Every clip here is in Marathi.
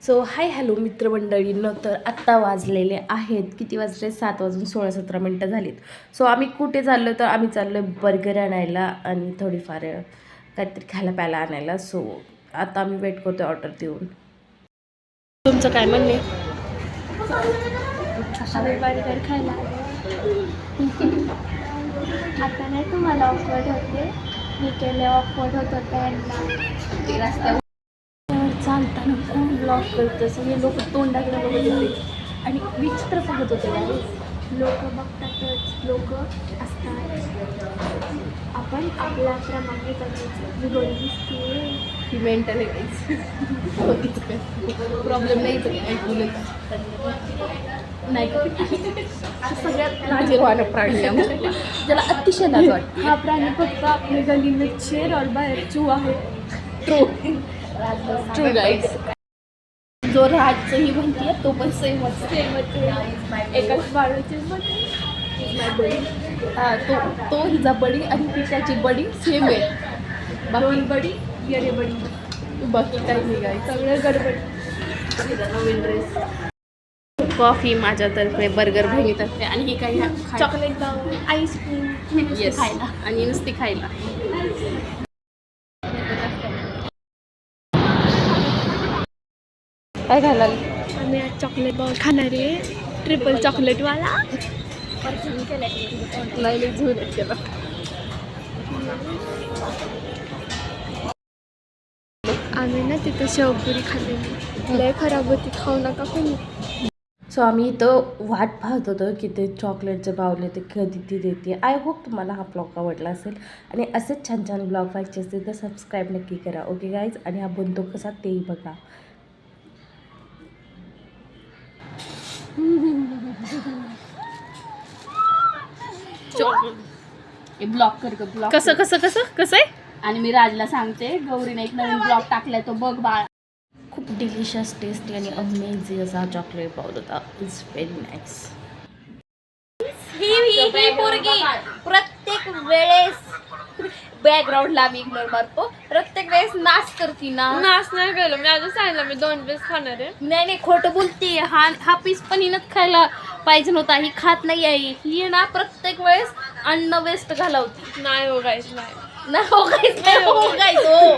सो हाय हॅलो मित्रमंडळींनो, तर आत्ता वाजलेले आहेत किती वाजले 7:16-17 झालीत. सो आम्ही कुठे चाललो, तर आम्ही चाललो आहे बर्गर आणायला आणि थोडीफार काहीतरी खायला प्यायला आणायला. सो आता आम्ही वेट करतो ऑर्डर देऊन. तुमचं काय म्हणणे? बर्गर खायला आता नाही तुम्हाला ऑफवर्ड होते, मी केले ऑफवर्ड होत त्यांना. चालताना कोण ब्लॉग करतं, सगळे लोक तोंडाकडे बघत होते आणि विचित्र बघत होते. लोक बघतातच, लोक असतात, आपण आपल्याप्रमाणे जगायचं. मी गोळी दिसते ही मेंटल प्रॉब्लेम नाही ऐकून नाही. सगळ्यात लाजीरवाणा प्राणी ज्याला अतिशय लाज वाटते. हा प्राणी फक्त आपल्या गलीमध्ये शेर और बाहेर चूहा आहे. True guides. जो राजचंही म्हणते तो पण सेमच एकाच बाळूचे तो हिचा बडी आणि ती त्याची बडी सेम आहे. दोन बडी येरे बडी, बाकी काही निघायचं सगळं गडबड. नवीन ड्रेस, कॉफी माझ्यातर्फे, बर्गर बहिणीतर्फे आणि ही काही चॉकलेट आईस्क्रीम खायला आणि नुसती खायला. काय खायला आम्ही आज चॉकलेट बाउल खाणार आहे, ट्रिपल चॉकलेटवाला. नाही झून केला. आम्ही ना तिथं शेवपुरी खाल्लेली, लय खराब होती, खाऊ नका कोणी. सो आम्ही इथं वाट पाहत होतो की ते चॉकलेटचे बावले ते कधी ती देते. आय होप तुम्हाला हा ब्लॉग आवडला असेल आणि असेच छान छान ब्लॉग पाहिजे असतील तर सबस्क्राईब नक्की करा. ओके गाईज, आणि हा बनतो कसा तेही बघा. ब्लॉक कर ग, ब्लॉक. कसं कसं कसं कसं आहे. आणि मी राजला सांगते, गौरीने एक नवीन ब्लॉक टाकलाय, तो बघ बाळा. खूप डिलिशियस टेस्टी आणि अमेझिंग असा चॉकलेट बाउल होता. It's very nice. ही पोरगी प्रत्येक वेळेस बॅकग्राऊंडला आम्ही इग्नोर मारतो, प्रत्येक वेळेस नाच करती ना. नाच नाही केलं मी, आजच सांगितलं मी 2 पीस खाणार आहे. नाही खोटं बोलते. हा पीस पण हिनंच खायला पाहिजे नव्हता, ही खात नाही आहे. ही ना प्रत्येक वेळेस अन्न वेस्ट घालवती. नाही हो गाईस, नाही. नाही हो गाईस, नाही हो गाईस, हो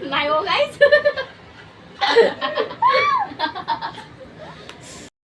नाही हो गाईस.